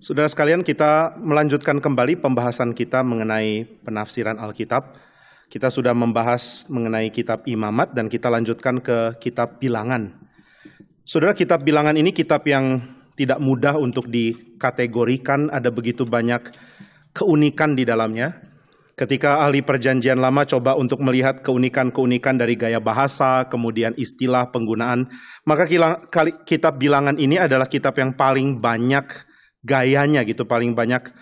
Saudara sekalian, kita melanjutkan kembali pembahasan kita mengenai penafsiran Alkitab. Kita sudah membahas mengenai kitab Imamat dan kita lanjutkan ke kitab Bilangan. Saudara, kitab Bilangan ini kitab yang tidak mudah untuk dikategorikan, ada begitu banyak keunikan di dalamnya. Ketika ahli perjanjian lama coba untuk melihat keunikan-keunikan dari gaya bahasa, kemudian istilah penggunaan, maka kitab Bilangan ini adalah kitab yang paling banyak gayanya gitu, paling banyak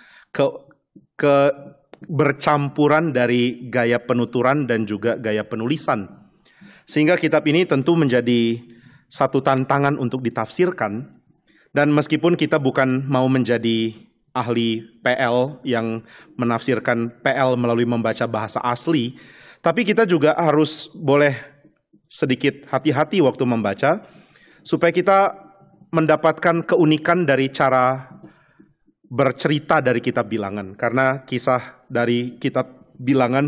bercampuran dari gaya penuturan dan juga gaya penulisan. Sehingga kitab ini tentu menjadi satu tantangan untuk ditafsirkan. Dan meskipun kita bukan mau menjadi ahli PL yang menafsirkan PL melalui membaca bahasa asli, tapi kita juga harus boleh sedikit hati-hati waktu membaca, supaya kita mendapatkan keunikan dari cara bercerita dari kitab Bilangan. Karena kisah dari kitab Bilangan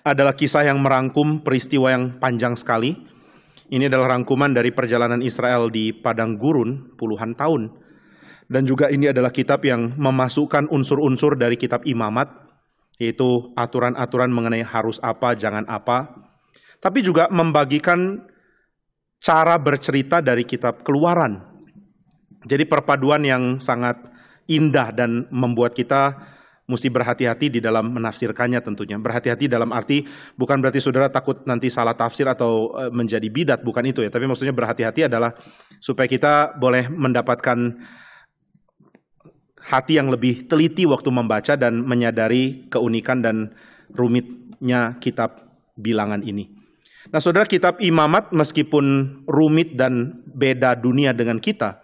adalah kisah yang merangkum peristiwa yang panjang sekali. Ini adalah rangkuman dari perjalanan Israel di padang gurun puluhan tahun. Dan juga ini adalah kitab yang memasukkan unsur-unsur dari kitab Imamat, yaitu aturan-aturan mengenai harus apa, jangan apa. Tapi juga membagikan cara bercerita dari kitab Keluaran. Jadi perpaduan yang sangat indah dan membuat kita mesti berhati-hati di dalam menafsirkannya tentunya. Berhati-hati dalam arti bukan berarti saudara takut nanti salah tafsir atau menjadi bidat, bukan itu ya. Tapi maksudnya berhati-hati adalah supaya kita boleh mendapatkan hati yang lebih teliti waktu membaca dan menyadari keunikan dan rumitnya kitab Bilangan ini. Nah saudara, kitab Imamat meskipun rumit dan beda dunia dengan kita,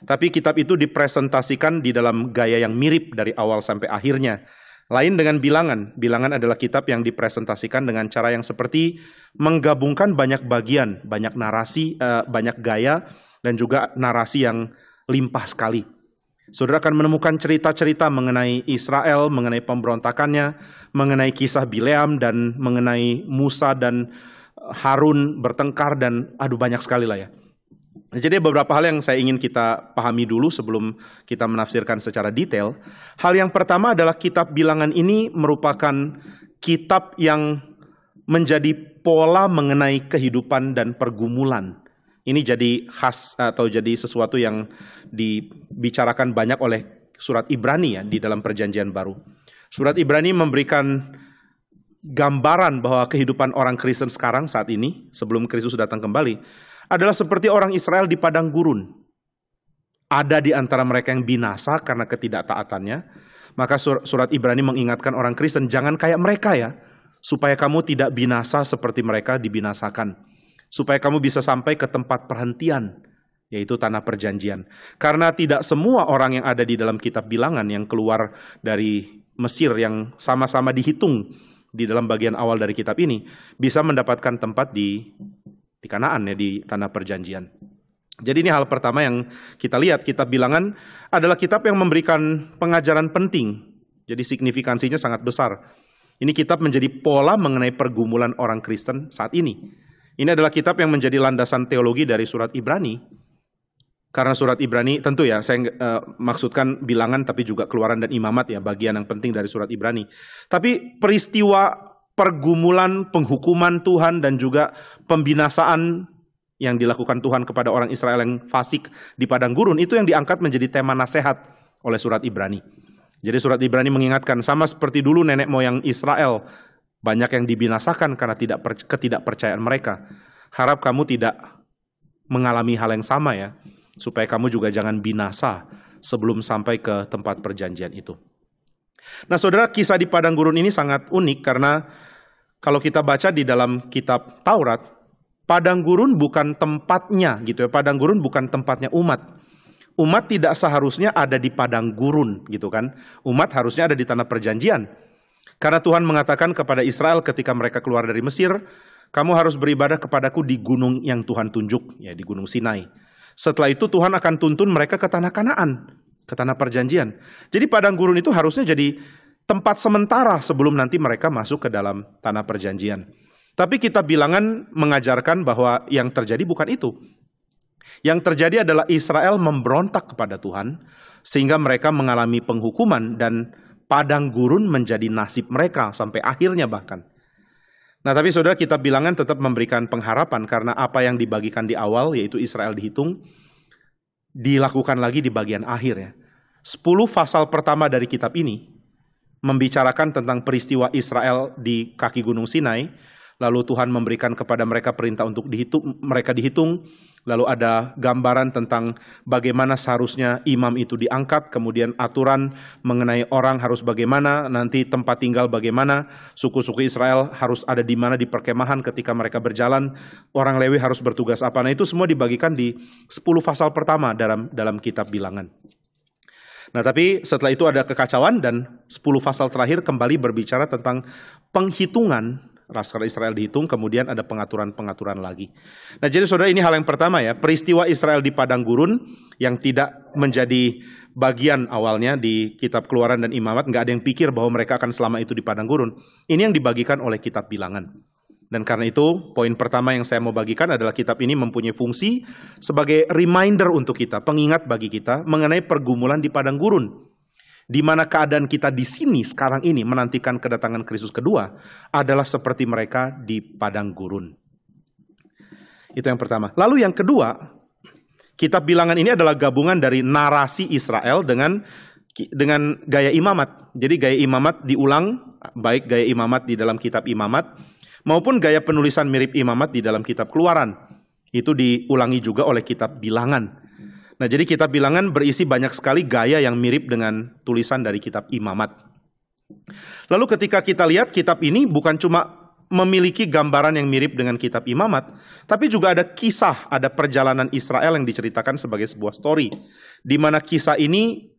tapi kitab itu dipresentasikan di dalam gaya yang mirip dari awal sampai akhirnya. Lain dengan Bilangan. Bilangan adalah kitab yang dipresentasikan dengan cara yang seperti menggabungkan banyak bagian, banyak narasi, banyak gaya, dan juga narasi yang limpah sekali. Saudara akan menemukan cerita-cerita mengenai Israel, mengenai pemberontakannya, mengenai kisah Bileam, dan mengenai Musa dan Harun bertengkar, dan banyak sekali lah ya. Jadi beberapa hal yang saya ingin kita pahami dulu sebelum kita menafsirkan secara detail. Hal yang pertama adalah kitab Bilangan ini merupakan kitab yang menjadi pola mengenai kehidupan dan pergumulan. Ini jadi khas atau jadi sesuatu yang dibicarakan banyak oleh surat Ibrani ya di dalam perjanjian baru. Surat Ibrani memberikan gambaran bahwa kehidupan orang Kristen sekarang saat ini, sebelum Kristus datang kembali, adalah seperti orang Israel di padang gurun. Ada di antara mereka yang binasa karena ketidaktaatannya. Maka surat Ibrani mengingatkan orang Kristen, jangan kayak mereka ya, supaya kamu tidak binasa seperti mereka dibinasakan. Supaya kamu bisa sampai ke tempat perhentian, yaitu tanah perjanjian. Karena tidak semua orang yang ada di dalam kitab Bilangan yang keluar dari Mesir yang sama-sama dihitung di dalam bagian awal dari kitab ini bisa mendapatkan tempat di Kanaan ya, di tanah perjanjian. Jadi ini hal pertama yang kita lihat, kitab Bilangan adalah kitab yang memberikan pengajaran penting. Jadi signifikansinya sangat besar. Ini kitab menjadi pola mengenai pergumulan orang Kristen saat ini. Ini adalah kitab yang menjadi landasan teologi dari surat Ibrani. Karena surat Ibrani tentu ya, saya maksudkan Bilangan tapi juga Keluaran dan Imamat ya, bagian yang penting dari surat Ibrani. Tapi peristiwa pergumulan, penghukuman Tuhan dan juga pembinasaan yang dilakukan Tuhan kepada orang Israel yang fasik di padang gurun, itu yang diangkat menjadi tema nasihat oleh surat Ibrani. Jadi surat Ibrani mengingatkan, sama seperti dulu nenek moyang Israel, banyak yang dibinasakan karena ketidakpercayaan mereka. Harap kamu tidak mengalami hal yang sama ya, supaya kamu juga jangan binasa sebelum sampai ke tempat perjanjian itu. Nah saudara, kisah di padang gurun ini sangat unik karena kalau kita baca di dalam kitab Taurat, padang gurun bukan tempatnya gitu ya. Padang gurun bukan tempatnya umat. Umat tidak seharusnya ada di padang gurun gitu kan. Umat harusnya ada di tanah perjanjian. Karena Tuhan mengatakan kepada Israel ketika mereka keluar dari Mesir, kamu harus beribadah kepadaku di gunung yang Tuhan tunjuk, ya di gunung Sinai. Setelah itu Tuhan akan tuntun mereka ke tanah Kanaan, ke tanah perjanjian. Jadi padang gurun itu harusnya jadi tempat sementara sebelum nanti mereka masuk ke dalam tanah perjanjian. Tapi kitab Bilangan mengajarkan bahwa yang terjadi bukan itu. Yang terjadi adalah Israel memberontak kepada Tuhan, sehingga mereka mengalami penghukuman dan padang gurun menjadi nasib mereka sampai akhirnya bahkan. Nah, tapi saudara, kitab Bilangan tetap memberikan pengharapan karena apa yang dibagikan di awal, yaitu Israel dihitung, dilakukan lagi di bagian akhir ya. 10 pasal pertama dari kitab ini membicarakan tentang peristiwa Israel di kaki Gunung Sinai. Lalu Tuhan memberikan kepada mereka perintah untuk mereka dihitung. Lalu ada gambaran tentang bagaimana seharusnya imam itu diangkat. Kemudian aturan mengenai orang harus bagaimana, nanti tempat tinggal bagaimana, suku-suku Israel harus ada di mana di perkemahan ketika mereka berjalan, orang Lewi harus bertugas apa. Nah, itu semua dibagikan di 10 pasal pertama dalam kitab Bilangan. Nah, tapi setelah itu ada kekacauan dan 10 pasal terakhir kembali berbicara tentang penghitungan. Rakyat Israel dihitung, kemudian ada pengaturan-pengaturan lagi. Nah, jadi saudara, ini hal yang pertama ya, peristiwa Israel di padang gurun yang tidak menjadi bagian awalnya di kitab Keluaran dan Imamat. Nggak ada yang pikir bahwa mereka akan selama itu di padang gurun. Ini yang dibagikan oleh kitab Bilangan. Dan karena itu, poin pertama yang saya mau bagikan adalah kitab ini mempunyai fungsi sebagai reminder untuk kita, pengingat bagi kita mengenai pergumulan di padang gurun. Di mana keadaan kita di sini sekarang ini menantikan kedatangan Kristus kedua adalah seperti mereka di padang gurun. Itu yang pertama. Lalu yang kedua, kitab Bilangan ini adalah gabungan dari narasi Israel dengan gaya imamat. Jadi gaya imamat diulang, baik gaya imamat di dalam kitab Imamat maupun gaya penulisan mirip Imamat di dalam kitab Keluaran. Itu diulangi juga oleh kitab Bilangan. Nah, jadi kitab Bilangan berisi banyak sekali gaya yang mirip dengan tulisan dari kitab Imamat. Lalu ketika kita lihat kitab ini bukan cuma memiliki gambaran yang mirip dengan kitab Imamat, tapi juga ada kisah, ada perjalanan Israel yang diceritakan sebagai sebuah story. Di mana kisah ini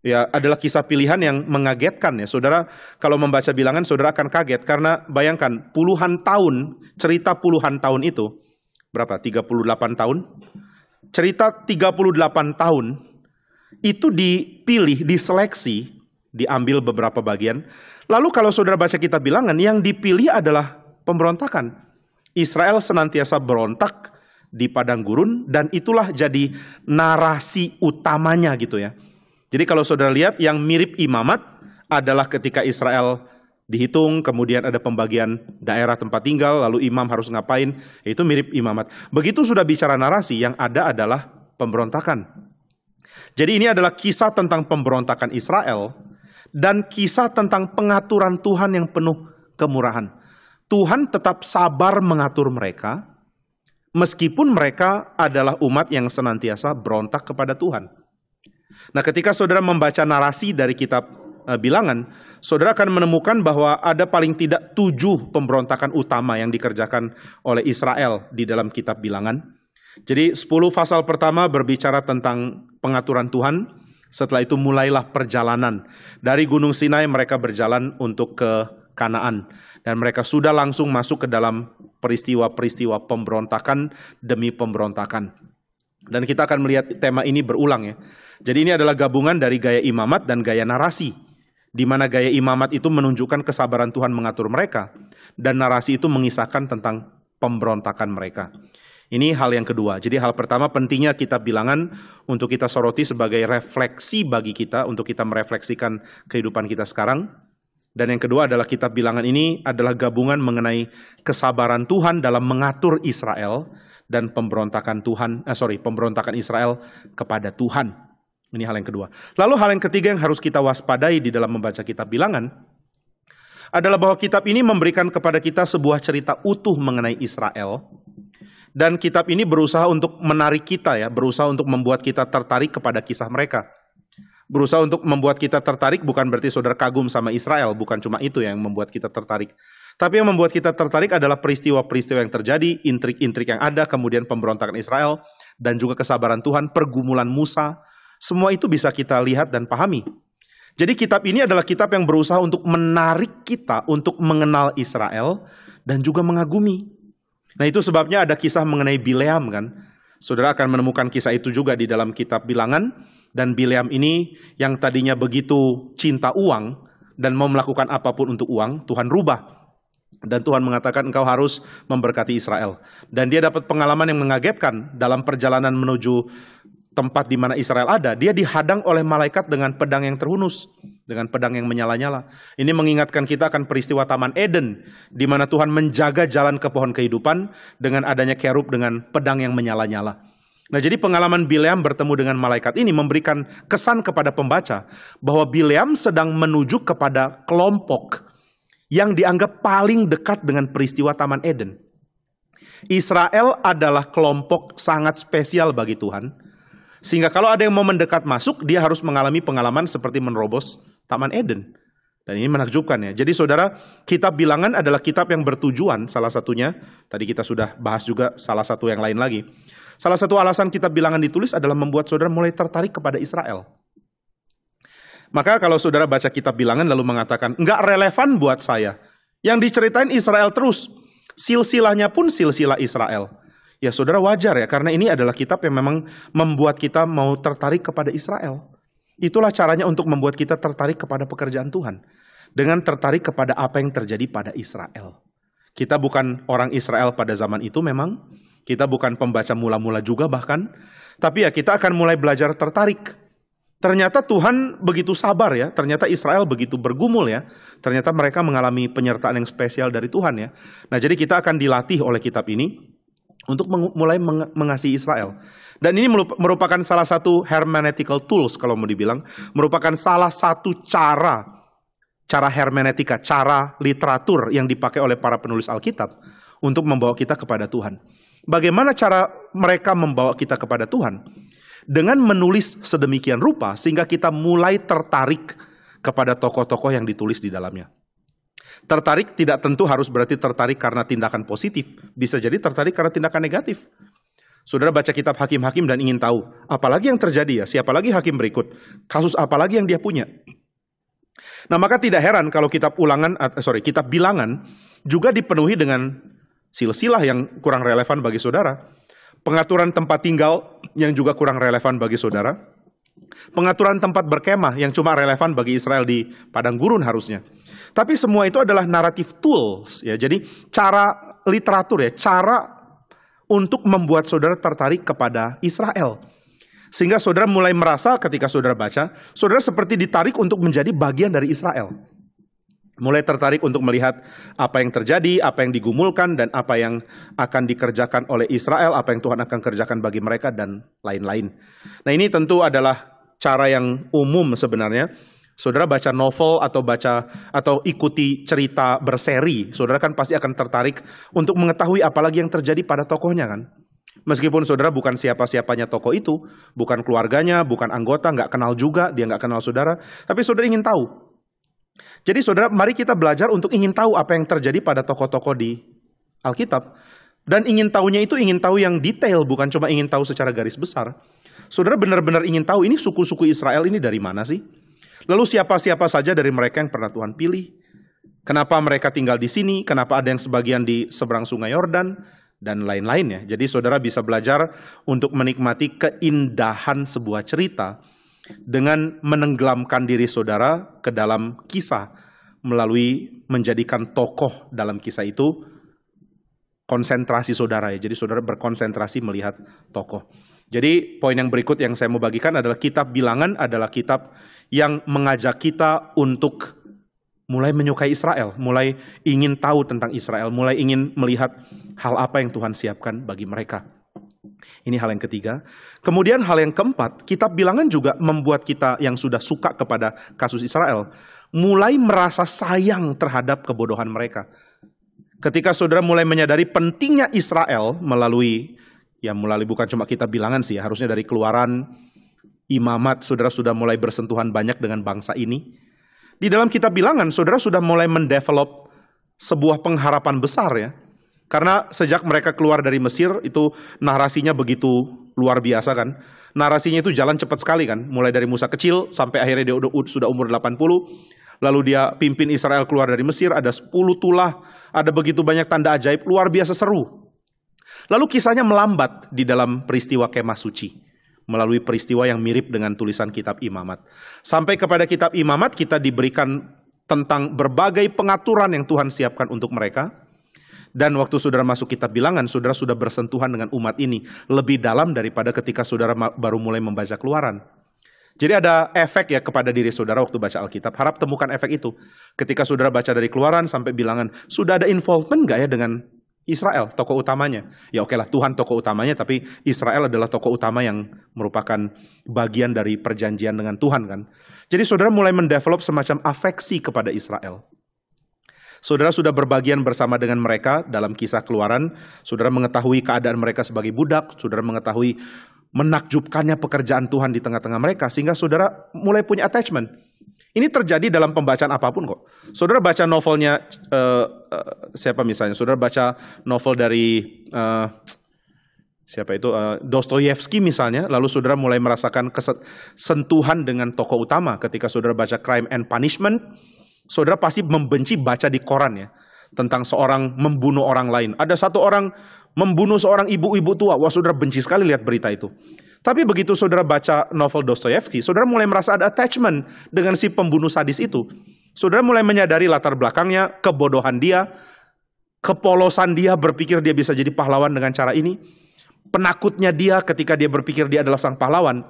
ya adalah kisah pilihan yang mengagetkan ya. Saudara, kalau membaca Bilangan saudara akan kaget karena bayangkan puluhan tahun, cerita puluhan tahun itu berapa? 38 tahun. Cerita 38 tahun itu dipilih, diseleksi, diambil beberapa bagian. Lalu kalau saudara baca kitab Bilangan, yang dipilih adalah pemberontakan. Israel senantiasa berontak di padang gurun dan itulah jadi narasi utamanya gitu ya. Jadi kalau saudara lihat yang mirip Imamat adalah ketika Israel dihitung, kemudian ada pembagian daerah tempat tinggal, lalu imam harus ngapain, itu mirip Imamat. Begitu sudah bicara narasi, yang ada adalah pemberontakan. Jadi ini adalah kisah tentang pemberontakan Israel, dan kisah tentang pengaturan Tuhan yang penuh kemurahan. Tuhan tetap sabar mengatur mereka, meskipun mereka adalah umat yang senantiasa berontak kepada Tuhan. Nah, ketika saudara membaca narasi dari kitab Bilangan, saudara akan menemukan bahwa ada paling tidak 7 pemberontakan utama yang dikerjakan oleh Israel di dalam kitab Bilangan. Jadi 10 pasal pertama berbicara tentang pengaturan Tuhan. Setelah itu mulailah perjalanan. Dari Gunung Sinai mereka berjalan untuk ke Kanaan. Dan mereka sudah langsung masuk ke dalam peristiwa-peristiwa pemberontakan demi pemberontakan. Dan kita akan melihat tema ini berulang ya. Jadi ini adalah gabungan dari gaya Imamat dan gaya narasi. Di mana gaya Imamat itu menunjukkan kesabaran Tuhan mengatur mereka. Dan narasi itu mengisahkan tentang pemberontakan mereka. Ini hal yang kedua. Jadi hal pertama, pentingnya kitab Bilangan untuk kita soroti sebagai refleksi bagi kita, untuk kita merefleksikan kehidupan kita sekarang. Dan yang kedua adalah kitab Bilangan ini adalah gabungan mengenai kesabaran Tuhan dalam mengatur Israel dan pemberontakan Israel kepada Tuhan. Ini hal yang kedua. Lalu hal yang ketiga yang harus kita waspadai di dalam membaca kitab Bilangan adalah bahwa kitab ini memberikan kepada kita sebuah cerita utuh mengenai Israel. Dan kitab ini berusaha untuk menarik kita ya, berusaha untuk membuat kita tertarik kepada kisah mereka. Berusaha untuk membuat kita tertarik bukan berarti saudara kagum sama Israel, bukan cuma itu yang membuat kita tertarik. Tapi yang membuat kita tertarik adalah peristiwa-peristiwa yang terjadi, intrik-intrik yang ada, kemudian pemberontakan Israel, dan juga kesabaran Tuhan, pergumulan Musa. Semua itu bisa kita lihat dan pahami. Jadi kitab ini adalah kitab yang berusaha untuk menarik kita untuk mengenal Israel dan juga mengagumi. Nah, itu sebabnya ada kisah mengenai Bileam kan. Saudara akan menemukan kisah itu juga di dalam kitab Bilangan. Dan Bileam ini yang tadinya begitu cinta uang dan mau melakukan apapun untuk uang, Tuhan rubah. Dan Tuhan mengatakan engkau harus memberkati Israel. Dan dia dapat pengalaman yang mengagetkan dalam perjalanan menuju tempat di mana Israel ada. Dia dihadang oleh malaikat dengan pedang yang terhunus, dengan pedang yang menyala-nyala. Ini mengingatkan kita akan peristiwa Taman Eden, di mana Tuhan menjaga jalan ke pohon kehidupan dengan adanya kerub dengan pedang yang menyala-nyala. Nah, jadi pengalaman Bileam bertemu dengan malaikat ini memberikan kesan kepada pembaca bahwa Bileam sedang menuju kepada kelompok yang dianggap paling dekat dengan peristiwa Taman Eden. Israel adalah kelompok sangat spesial bagi Tuhan, sehingga kalau ada yang mau mendekat masuk, dia harus mengalami pengalaman seperti menerobos Taman Eden. Dan ini menakjubkan ya. Jadi saudara, kitab Bilangan adalah kitab yang bertujuan, salah satunya, tadi kita sudah bahas juga salah satu yang lain lagi. Salah satu alasan kitab Bilangan ditulis adalah membuat saudara mulai tertarik kepada Israel. Maka kalau saudara baca kitab Bilangan lalu mengatakan, enggak relevan buat saya. Yang diceritain Israel terus. Silsilahnya pun silsilah Israel. Ya saudara wajar ya, karena ini adalah kitab yang memang membuat kita mau tertarik kepada Israel. Itulah caranya untuk membuat kita tertarik kepada pekerjaan Tuhan. Dengan tertarik kepada apa yang terjadi pada Israel. Kita bukan orang Israel pada zaman itu memang. Kita bukan pembaca mula-mula juga bahkan. Tapi ya kita akan mulai belajar tertarik. Ternyata Tuhan begitu sabar ya, ternyata Israel begitu bergumul ya, ternyata mereka mengalami penyertaan yang spesial dari Tuhan ya. Nah jadi kita akan dilatih oleh kitab ini untuk mulai mengasihi Israel. Dan ini merupakan salah satu hermeneutical tools kalau mau dibilang, merupakan salah satu cara hermeneutika, cara literatur yang dipakai oleh para penulis Alkitab untuk membawa kita kepada Tuhan. Bagaimana cara mereka membawa kita kepada Tuhan? Dengan menulis sedemikian rupa sehingga kita mulai tertarik kepada tokoh-tokoh yang ditulis di dalamnya. Tertarik tidak tentu harus berarti tertarik karena tindakan positif. Bisa jadi tertarik karena tindakan negatif. Saudara baca kitab Hakim-Hakim dan ingin tahu, apalagi yang terjadi ya, siapa lagi hakim berikut, kasus apa lagi yang dia punya. Nah maka tidak heran kalau kitab Bilangan juga dipenuhi dengan silsilah yang kurang relevan bagi saudara. Pengaturan tempat tinggal yang juga kurang relevan bagi saudara. Pengaturan tempat berkemah yang cuma relevan bagi Israel di padang gurun harusnya. Tapi semua itu adalah narrative tools ya. Jadi cara literatur ya, cara untuk membuat saudara tertarik kepada Israel. Sehingga saudara mulai merasa ketika saudara baca, saudara seperti ditarik untuk menjadi bagian dari Israel. Mulai tertarik untuk melihat apa yang terjadi, apa yang digumulkan, dan apa yang akan dikerjakan oleh Israel, apa yang Tuhan akan kerjakan bagi mereka, dan lain-lain. Nah ini tentu adalah cara yang umum sebenarnya. Saudara baca novel atau ikuti cerita berseri, saudara kan pasti akan tertarik untuk mengetahui apalagi yang terjadi pada tokohnya kan. Meskipun saudara bukan siapa-siapanya tokoh itu, bukan keluarganya, bukan anggota, nggak kenal juga, dia nggak kenal saudara, tapi saudara ingin tahu. Jadi saudara, mari kita belajar untuk ingin tahu apa yang terjadi pada tokoh-tokoh di Alkitab. Dan ingin tahunya itu ingin tahu yang detail, bukan cuma ingin tahu secara garis besar. Saudara benar-benar ingin tahu ini suku-suku Israel ini dari mana sih? Lalu siapa-siapa saja dari mereka yang pernah Tuhan pilih? Kenapa mereka tinggal di sini? Kenapa ada yang sebagian di seberang sungai Yordan? Dan lain-lainnya. Jadi saudara bisa belajar untuk menikmati keindahan sebuah cerita dengan menenggelamkan diri saudara ke dalam kisah melalui menjadikan tokoh dalam kisah itu konsentrasi saudara ya. Jadi saudara berkonsentrasi melihat tokoh. Jadi poin yang berikut yang saya mau bagikan adalah kitab Bilangan adalah kitab yang mengajak kita untuk mulai menyukai Israel, mulai ingin tahu tentang Israel, mulai ingin melihat hal apa yang Tuhan siapkan bagi mereka. Ini hal yang ketiga. Kemudian hal yang keempat, kitab Bilangan juga membuat kita yang sudah suka kepada kasus Israel mulai merasa sayang terhadap kebodohan mereka. Ketika saudara mulai menyadari pentingnya Israel melalui bukan cuma kitab Bilangan sih, harusnya dari Keluaran, Imamat, saudara sudah mulai bersentuhan banyak dengan bangsa ini. Di dalam kitab Bilangan, saudara sudah mulai mendevelop sebuah pengharapan besar ya. Karena sejak mereka keluar dari Mesir, itu narasinya begitu luar biasa kan. Narasinya itu jalan cepat sekali kan. Mulai dari Musa kecil, sampai akhirnya dia sudah umur 80. Lalu dia pimpin Israel keluar dari Mesir, ada 10 tulah, ada begitu banyak tanda ajaib, luar biasa seru. Lalu kisahnya melambat di dalam peristiwa Kemah Suci. Melalui peristiwa yang mirip dengan tulisan kitab Imamat. Sampai kepada kitab Imamat kita diberikan tentang berbagai pengaturan yang Tuhan siapkan untuk mereka. Dan waktu saudara masuk kitab Bilangan, saudara sudah bersentuhan dengan umat ini lebih dalam daripada ketika saudara baru mulai membaca Keluaran. Jadi ada efek ya kepada diri saudara waktu baca Alkitab. Harap temukan efek itu. Ketika saudara baca dari Keluaran sampai Bilangan, sudah ada involvement nggak ya dengan Israel, tokoh utamanya? Ya oke lah, Tuhan tokoh utamanya, tapi Israel adalah tokoh utama yang merupakan bagian dari perjanjian dengan Tuhan kan. Jadi saudara mulai mendevelop semacam afeksi kepada Israel. Saudara sudah berbagian bersama dengan mereka dalam kisah Keluaran. Saudara mengetahui keadaan mereka sebagai budak. Saudara mengetahui menakjubkannya pekerjaan Tuhan di tengah-tengah mereka. Sehingga saudara mulai punya attachment. Ini terjadi dalam pembacaan apapun kok. Saudara baca novelnya, siapa misalnya? Saudara baca novel dari, Dostoyevsky misalnya. Lalu saudara mulai merasakan sentuhan dengan tokoh utama. Ketika saudara baca Crime and Punishment, saudara pasti membenci baca di koran ya. Tentang seorang membunuh orang lain. Ada satu orang membunuh seorang ibu-ibu tua. Wah, saudara benci sekali lihat berita itu. Tapi begitu saudara baca novel Dostoyevsky, saudara mulai merasa ada attachment dengan si pembunuh sadis itu. Saudara mulai menyadari latar belakangnya, kebodohan dia, kepolosan dia berpikir dia bisa jadi pahlawan dengan cara ini. Penakutnya dia ketika dia berpikir dia adalah sang pahlawan.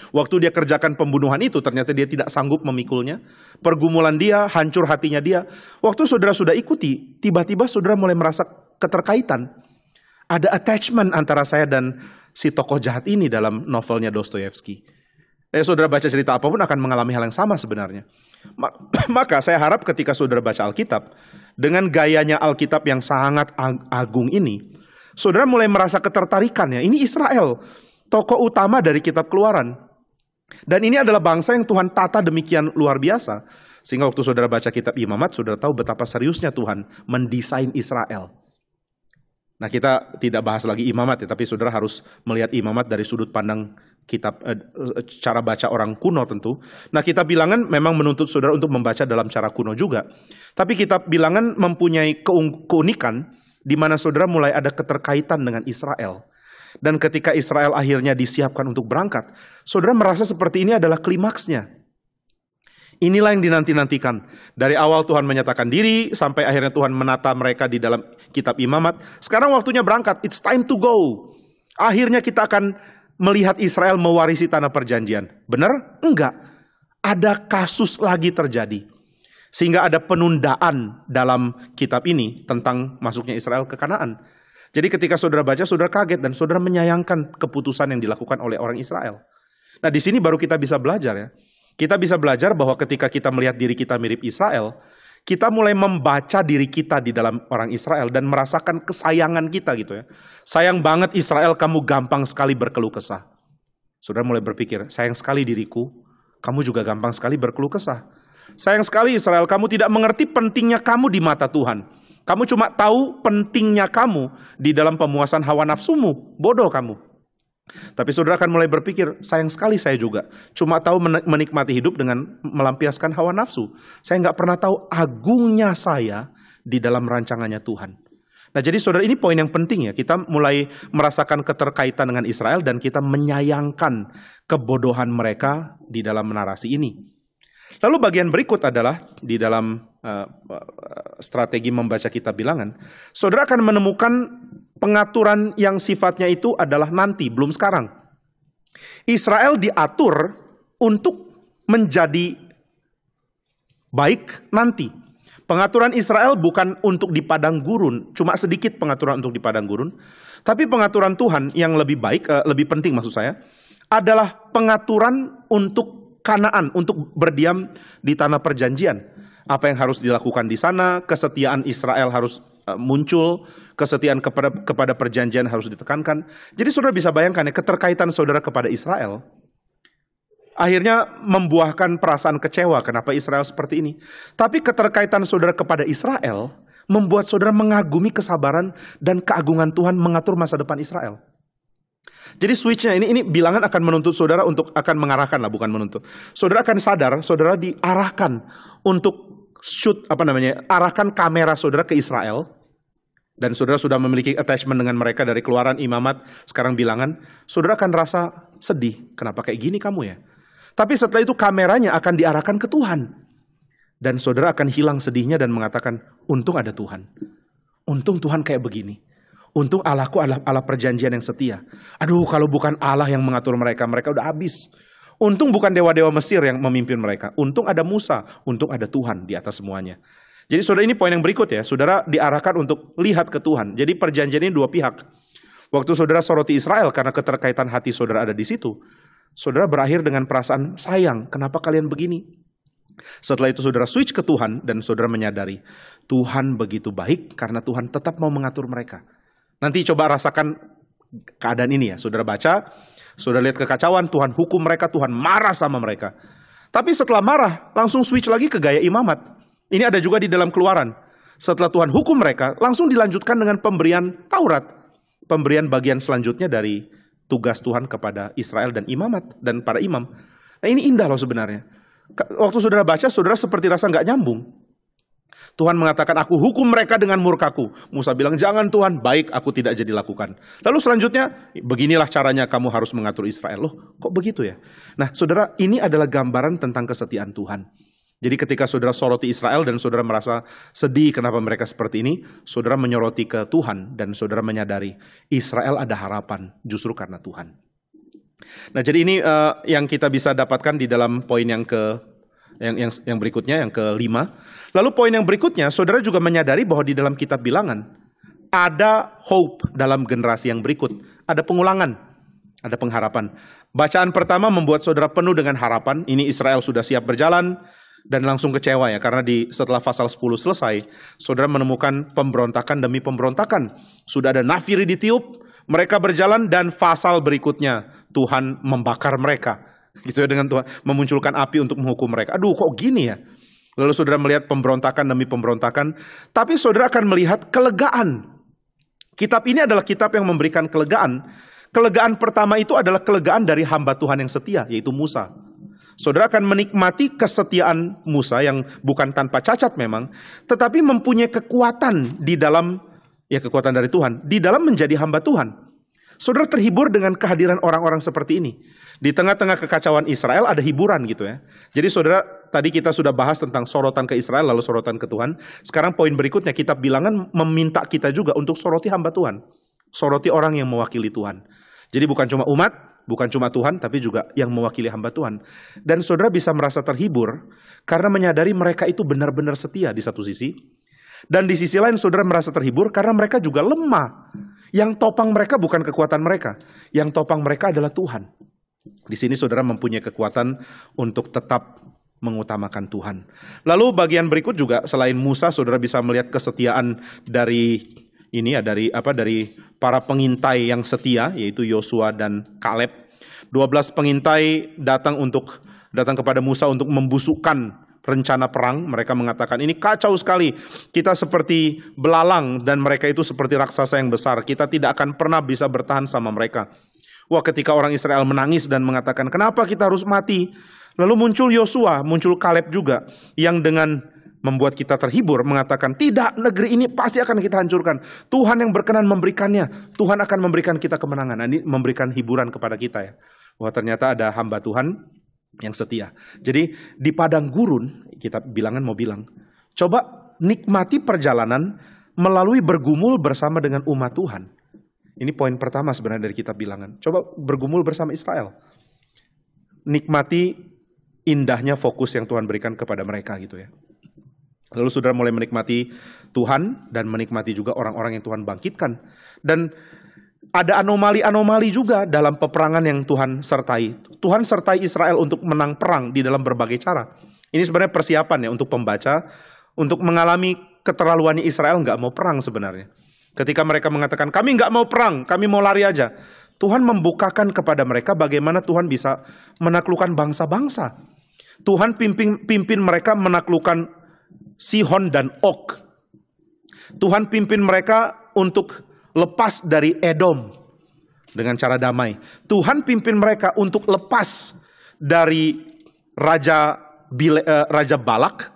Waktu dia kerjakan pembunuhan itu, ternyata dia tidak sanggup memikulnya. Pergumulan dia, hancur hatinya dia. Waktu saudara sudah ikuti, tiba-tiba saudara mulai merasa keterkaitan. Ada attachment antara saya dan si tokoh jahat ini dalam novelnya Dostoyevsky. Saudara baca cerita apapun akan mengalami hal yang sama sebenarnya. Maka saya harap ketika saudara baca Alkitab, dengan gayanya Alkitab yang sangat agung ini, saudara mulai merasa ketertarikannya. Ini Israel, tokoh utama dari kitab Keluaran. Dan ini adalah bangsa yang Tuhan tata demikian luar biasa. Sehingga waktu saudara baca kitab Imamat, saudara tahu betapa seriusnya Tuhan mendesain Israel. Nah, kita tidak bahas lagi Imamat ya, tapi saudara harus melihat Imamat dari sudut pandang kitab, cara baca orang kuno tentu. Nah, kitab Bilangan memang menuntut saudara untuk membaca dalam cara kuno juga. Tapi kitab Bilangan mempunyai keunikan di mana saudara mulai ada keterkaitan dengan Israel. Dan ketika Israel akhirnya disiapkan untuk berangkat, saudara merasa seperti ini adalah klimaksnya. Inilah yang dinanti-nantikan. Dari awal Tuhan menyatakan diri, sampai akhirnya Tuhan menata mereka di dalam kitab Imamat. Sekarang waktunya berangkat, it's time to go. Akhirnya kita akan melihat Israel mewarisi tanah perjanjian. Benar? Enggak. Ada kasus lagi terjadi. Sehingga ada penundaan dalam kitab ini tentang masuknya Israel ke Kanaan. Jadi ketika saudara baca, saudara kaget dan saudara menyayangkan keputusan yang dilakukan oleh orang Israel. Nah, di sini baru kita bisa belajar ya. Kita bisa belajar bahwa ketika kita melihat diri kita mirip Israel, kita mulai membaca diri kita di dalam orang Israel dan merasakan kesayangan kita gitu ya. Sayang banget Israel, kamu gampang sekali berkeluh kesah. Saudara mulai berpikir, sayang sekali diriku, kamu juga gampang sekali berkeluh kesah. Sayang sekali Israel, kamu tidak mengerti pentingnya kamu di mata Tuhan. Kamu cuma tahu pentingnya kamu di dalam pemuasan hawa nafsumu. Bodoh kamu. Tapi saudara akan mulai berpikir, sayang sekali saya juga cuma tahu menikmati hidup dengan melampiaskan hawa nafsu. Saya nggak pernah tahu agungnya saya di dalam rancangannya Tuhan. Nah, jadi saudara, ini poin yang penting ya. Kita mulai merasakan keterkaitan dengan Israel dan kita menyayangkan kebodohan mereka di dalam narasi ini. Lalu bagian berikut adalah di dalam strategi membaca kitab Bilangan, saudara akan menemukan pengaturan yang sifatnya itu adalah nanti, belum sekarang. Israel diatur untuk menjadi baik nanti. Pengaturan Israel bukan untuk di padang gurun, cuma sedikit pengaturan untuk di padang gurun. Tapi pengaturan Tuhan yang lebih baik, lebih penting maksud saya, adalah pengaturan untuk Kanaan, untuk berdiam di tanah perjanjian. Apa yang harus dilakukan di sana, kesetiaan Israel harus muncul, kesetiaan kepada perjanjian harus ditekankan. Jadi saudara bisa bayangkan ya, keterkaitan saudara kepada Israel akhirnya membuahkan perasaan kecewa kenapa Israel seperti ini. Tapi keterkaitan saudara kepada Israel membuat saudara mengagumi kesabaran dan keagungan Tuhan mengatur masa depan Israel. Jadi switchnya ini Bilangan akan menuntut saudara untuk, akan mengarahkan lah, bukan menuntut. Saudara akan sadar, saudara diarahkan untuk arahkan kamera saudara ke Israel. Dan saudara sudah memiliki attachment dengan mereka dari Keluaran, Imamat, sekarang Bilangan. Saudara akan rasa sedih, kenapa kayak gini kamu ya? Tapi setelah itu kameranya akan diarahkan ke Tuhan. Dan saudara akan hilang sedihnya dan mengatakan, untung ada Tuhan. Untung Tuhan kayak begini. Untung Allahku adalah Allah perjanjian yang setia. Aduh, kalau bukan Allah yang mengatur mereka, mereka udah habis. Untung bukan dewa-dewa Mesir yang memimpin mereka. Untung ada Musa, untung ada Tuhan di atas semuanya. Jadi saudara, ini poin yang berikut ya. Saudara diarahkan untuk lihat ke Tuhan. Jadi perjanjian ini dua pihak. Waktu saudara soroti Israel karena keterkaitan hati saudara ada di situ, saudara berakhir dengan perasaan sayang, kenapa kalian begini? Setelah itu saudara switch ke Tuhan dan saudara menyadari Tuhan begitu baik karena Tuhan tetap mau mengatur mereka. Nanti coba rasakan keadaan ini ya. Saudara baca, saudara lihat kekacauan, Tuhan hukum mereka, Tuhan marah sama mereka. Tapi setelah marah, langsung switch lagi ke gaya imamat. Ini ada juga di dalam Keluaran. Setelah Tuhan hukum mereka, langsung dilanjutkan dengan pemberian Taurat. Pemberian bagian selanjutnya dari tugas Tuhan kepada Israel dan imamat dan para imam. Nah ini indah loh sebenarnya. Waktu saudara baca, saudara seperti rasa nggak nyambung. Tuhan mengatakan, aku hukum mereka dengan murkaku. Musa bilang, jangan Tuhan, baik aku tidak jadi lakukan. Lalu selanjutnya, beginilah caranya kamu harus mengatur Israel. Loh, kok begitu ya? Nah, saudara, ini adalah gambaran tentang kesetiaan Tuhan. Jadi ketika saudara soroti Israel dan saudara merasa sedih kenapa mereka seperti ini, saudara menyoroti ke Tuhan dan saudara menyadari Israel ada harapan justru karena Tuhan. Nah, jadi ini yang kita bisa dapatkan di dalam poin yang berikutnya, yang kelima. Lalu poin yang berikutnya, saudara juga menyadari bahwa di dalam kitab Bilangan ada hope dalam generasi yang berikut. Ada pengulangan, ada pengharapan. Bacaan pertama membuat saudara penuh dengan harapan. Ini Israel sudah siap berjalan dan langsung kecewa ya. Karena setelah pasal 10 selesai, saudara menemukan pemberontakan demi pemberontakan. Sudah ada nafiri ditiup, mereka berjalan dan pasal berikutnya Tuhan membakar mereka. Gitu ya, dengan Tuhan memunculkan api untuk menghukum mereka. Aduh, kok gini ya? Lalu saudara melihat pemberontakan demi pemberontakan, tapi saudara akan melihat kelegaan. Kitab ini adalah kitab yang memberikan kelegaan. Kelegaan pertama itu adalah kelegaan dari hamba Tuhan yang setia, yaitu Musa. Saudara akan menikmati kesetiaan Musa yang bukan tanpa cacat memang, tetapi mempunyai kekuatan di dalam, ya kekuatan dari Tuhan, di dalam menjadi hamba Tuhan. Saudara terhibur dengan kehadiran orang-orang seperti ini. Di tengah-tengah kekacauan Israel ada hiburan gitu ya. Jadi saudara, tadi kita sudah bahas tentang sorotan ke Israel lalu sorotan ke Tuhan. Sekarang poin berikutnya, kitab Bilangan meminta kita juga untuk soroti hamba Tuhan. Soroti orang yang mewakili Tuhan. Jadi bukan cuma umat, bukan cuma Tuhan, tapi juga yang mewakili hamba Tuhan. Dan saudara bisa merasa terhibur karena menyadari mereka itu benar-benar setia di satu sisi. Dan di sisi lain saudara merasa terhibur karena mereka juga lemah. Yang topang mereka bukan kekuatan mereka. Yang topang mereka adalah Tuhan. Di sini saudara mempunyai kekuatan untuk tetap mengutamakan Tuhan. Lalu bagian berikut juga selain Musa, saudara bisa melihat kesetiaan dari ini ya, dari para pengintai yang setia, yaitu Yosua dan Kaleb. 12 pengintai datang kepada Musa untuk membusukkan rencana perang. Mereka mengatakan, ini kacau sekali. Kita seperti belalang dan mereka itu seperti raksasa yang besar. Kita tidak akan pernah bisa bertahan sama mereka. Wah, ketika orang Israel menangis dan mengatakan, kenapa kita harus mati? Lalu muncul Yosua, muncul Kaleb juga, yang dengan membuat kita terhibur, mengatakan, tidak, negeri ini pasti akan kita hancurkan. Tuhan yang berkenan memberikannya. Tuhan akan memberikan kita kemenangan. Nah, ini memberikan hiburan kepada kita ya. Wah, ternyata ada hamba Tuhan yang setia. Jadi di padang gurun, kita Bilangan mau bilang, coba nikmati perjalanan melalui bergumul bersama dengan umat Tuhan. Ini poin pertama sebenarnya dari kitab Bilangan. Coba bergumul bersama Israel. Nikmati indahnya fokus yang Tuhan berikan kepada mereka gitu ya. Lalu saudara mulai menikmati Tuhan dan menikmati juga orang-orang yang Tuhan bangkitkan. Dan ada anomali-anomali juga dalam peperangan yang Tuhan sertai. Tuhan sertai Israel untuk menang perang di dalam berbagai cara. Ini sebenarnya persiapan ya untuk pembaca, untuk mengalami keterlaluannya Israel nggak mau perang sebenarnya. Ketika mereka mengatakan, kami nggak mau perang, kami mau lari aja. Tuhan membukakan kepada mereka bagaimana Tuhan bisa menaklukkan bangsa-bangsa. Tuhan pimpin mereka menaklukkan Sihon dan Og. Tuhan pimpin mereka untuk lepas dari Edom dengan cara damai. Tuhan pimpin mereka untuk lepas dari Raja Balak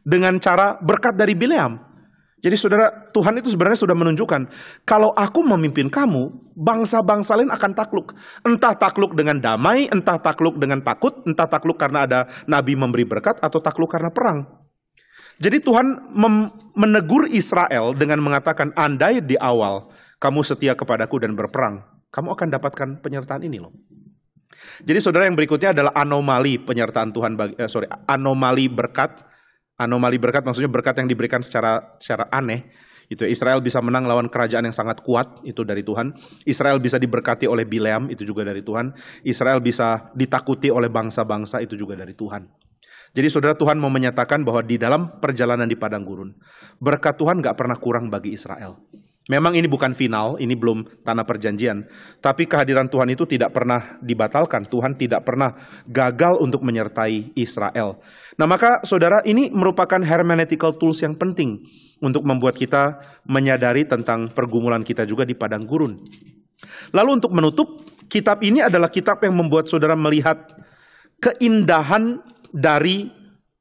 dengan cara berkat dari Bileam. Jadi saudara, Tuhan itu sebenarnya sudah menunjukkan, kalau aku memimpin kamu, bangsa-bangsa lain akan takluk. Entah takluk dengan damai, entah takluk dengan takut, entah takluk karena ada nabi memberi berkat, atau takluk karena perang. Jadi Tuhan menegur Israel dengan mengatakan, andai di awal kamu setia kepadaku dan berperang, kamu akan dapatkan penyertaan ini loh. Jadi saudara, yang berikutnya adalah anomali penyertaan Tuhan, anomali berkat. Anomali berkat maksudnya berkat yang diberikan secara aneh. Itu Israel bisa menang lawan kerajaan yang sangat kuat, itu dari Tuhan. Israel bisa diberkati oleh Bileam, itu juga dari Tuhan. Israel bisa ditakuti oleh bangsa-bangsa, itu juga dari Tuhan. Jadi saudara, Tuhan mau menyatakan bahwa di dalam perjalanan di padang gurun, berkat Tuhan gak pernah kurang bagi Israel. Memang ini bukan final, ini belum tanah perjanjian. Tapi kehadiran Tuhan itu tidak pernah dibatalkan. Tuhan tidak pernah gagal untuk menyertai Israel. Nah maka saudara, ini merupakan hermeneutical tools yang penting untuk membuat kita menyadari tentang pergumulan kita juga di padang gurun. Lalu untuk menutup, kitab ini adalah kitab yang membuat saudara melihat keindahan dari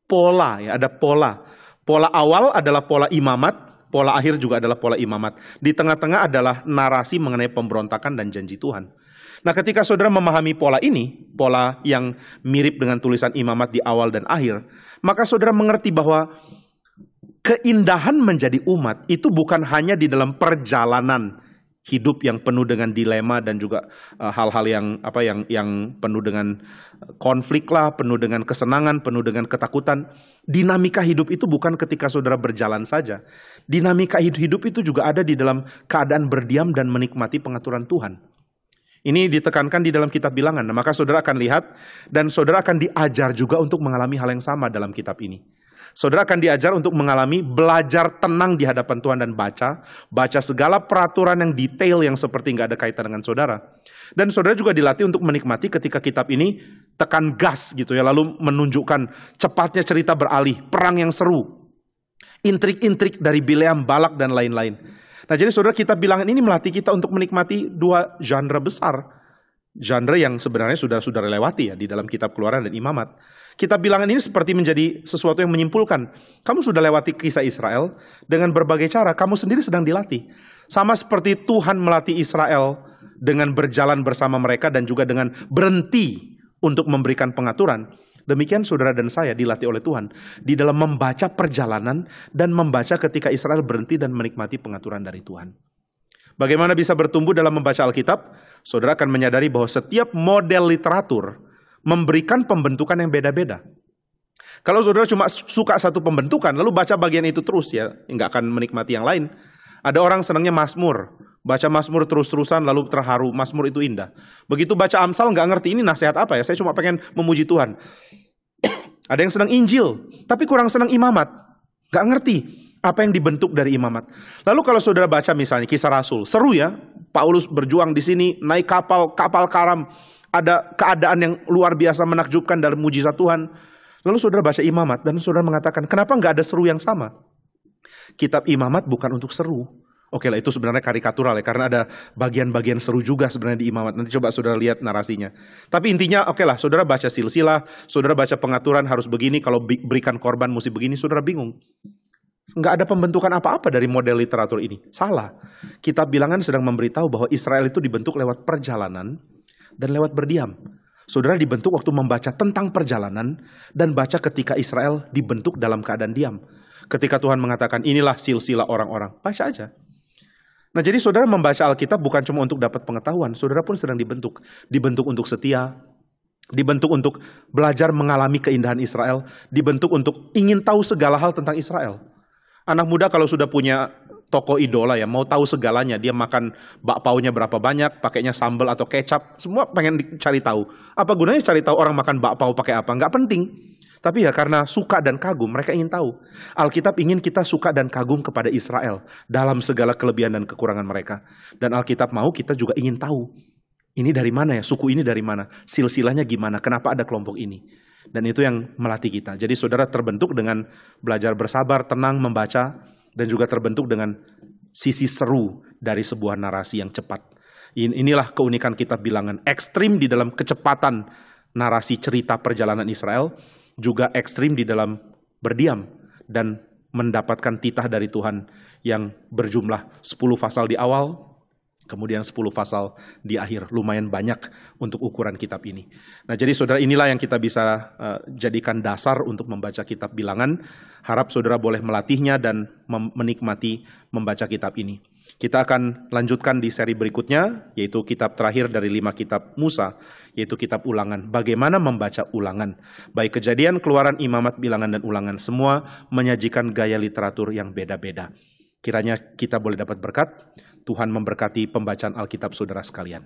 pola, ya, ada pola. Pola awal adalah pola imamat, pola akhir juga adalah pola imamat. Di tengah-tengah adalah narasi mengenai pemberontakan dan janji Tuhan. Nah, ketika saudara memahami pola ini, pola yang mirip dengan tulisan imamat di awal dan akhir, maka saudara mengerti bahwa keindahan menjadi umat itu bukan hanya di dalam perjalanan hidup yang penuh dengan dilema dan juga hal-hal yang penuh dengan konflik lah, penuh dengan kesenangan, penuh dengan ketakutan. Dinamika hidup itu bukan ketika saudara berjalan saja. Dinamika hidup itu juga ada di dalam keadaan berdiam dan menikmati pengaturan Tuhan. Ini ditekankan di dalam kitab Bilangan. Nah, maka saudara akan lihat dan saudara akan diajar juga untuk mengalami hal yang sama dalam kitab ini. Saudara akan diajar untuk mengalami belajar tenang di hadapan Tuhan dan baca segala peraturan yang detail yang seperti nggak ada kaitan dengan saudara. Dan saudara juga dilatih untuk menikmati ketika kitab ini tekan gas gitu ya, lalu menunjukkan cepatnya cerita beralih, perang yang seru, intrik-intrik dari Bileam, Balak dan lain-lain. Nah jadi saudara, kitab Bilangan ini melatih kita untuk menikmati dua genre besar. Genre yang sebenarnya sudah dilewati ya di dalam kitab Keluaran dan Imamat. Kitab Bilangan ini seperti menjadi sesuatu yang menyimpulkan. Kamu sudah lewati kisah Israel dengan berbagai cara. Kamu sendiri sedang dilatih. Sama seperti Tuhan melatih Israel dengan berjalan bersama mereka dan juga dengan berhenti untuk memberikan pengaturan. Demikian saudara dan saya dilatih oleh Tuhan di dalam membaca perjalanan dan membaca ketika Israel berhenti dan menikmati pengaturan dari Tuhan. Bagaimana bisa bertumbuh dalam membaca Alkitab? Saudara akan menyadari bahwa setiap model literatur memberikan pembentukan yang beda-beda. Kalau saudara cuma suka satu pembentukan, lalu baca bagian itu terus ya, nggak akan menikmati yang lain. Ada orang senangnya Mazmur, baca Mazmur terus-terusan lalu terharu, Mazmur itu indah. Begitu baca Amsal nggak ngerti ini nasihat apa ya, saya cuma pengen memuji Tuhan. Ada yang senang Injil, tapi kurang senang Imamat, nggak ngerti apa yang dibentuk dari Imamat. Lalu kalau saudara baca misalnya Kisah Rasul, seru ya, Paulus berjuang di sini, naik kapal karam, ada keadaan yang luar biasa menakjubkan dalam mujizat Tuhan. Lalu saudara baca Imamat dan saudara mengatakan, kenapa nggak ada seru yang sama? Kitab Imamat bukan untuk seru. Oke lah, itu sebenarnya karikatural ya, karena ada bagian-bagian seru juga sebenarnya di Imamat. Nanti coba saudara lihat narasinya. Tapi intinya oke lah, saudara baca silsilah, saudara baca pengaturan harus begini, kalau berikan korban mesti begini, saudara bingung. Nggak ada pembentukan apa-apa dari model literatur ini. Salah. Kitab Bilangan sedang memberitahu bahwa Israel itu dibentuk lewat perjalanan dan lewat berdiam. Saudara dibentuk waktu membaca tentang perjalanan dan baca ketika Israel dibentuk dalam keadaan diam. Ketika Tuhan mengatakan inilah silsilah orang-orang, baca aja. Nah jadi saudara membaca Alkitab bukan cuma untuk dapat pengetahuan, saudara pun sedang dibentuk. Dibentuk untuk setia, dibentuk untuk belajar mengalami keindahan Israel, dibentuk untuk ingin tahu segala hal tentang Israel. Anak muda kalau sudah punya toko idola ya, mau tahu segalanya, dia makan bakpaunya berapa banyak, pakainya sambal atau kecap, semua pengen cari tahu. Apa gunanya cari tahu orang makan bakpau pakai apa? Nggak penting. Tapi ya karena suka dan kagum, mereka ingin tahu. Alkitab ingin kita suka dan kagum kepada Israel dalam segala kelebihan dan kekurangan mereka. Dan Alkitab mau kita juga ingin tahu. Ini dari mana ya? Suku ini dari mana? Silsilahnya gimana? Kenapa ada kelompok ini? Dan itu yang melatih kita. Jadi saudara terbentuk dengan belajar bersabar, tenang, membaca. Dan juga terbentuk dengan sisi seru dari sebuah narasi yang cepat. Inilah keunikan kitab Bilangan. Ekstrim di dalam kecepatan narasi cerita perjalanan Israel. Juga ekstrim di dalam berdiam dan mendapatkan titah dari Tuhan yang berjumlah 10 pasal di awal, Kemudian 10 pasal di akhir, lumayan banyak untuk ukuran kitab ini. Nah, jadi saudara, inilah yang kita bisa jadikan dasar untuk membaca kitab Bilangan. Harap saudara boleh melatihnya dan menikmati membaca kitab ini. Kita akan lanjutkan di seri berikutnya, yaitu kitab terakhir dari 5 kitab Musa, yaitu kitab Ulangan. Bagaimana membaca Ulangan? Baik Kejadian, Keluaran, Imamat, Bilangan, dan Ulangan, semua menyajikan gaya literatur yang beda-beda. Kiranya kita boleh dapat berkat. Tuhan memberkati pembacaan Alkitab saudara sekalian.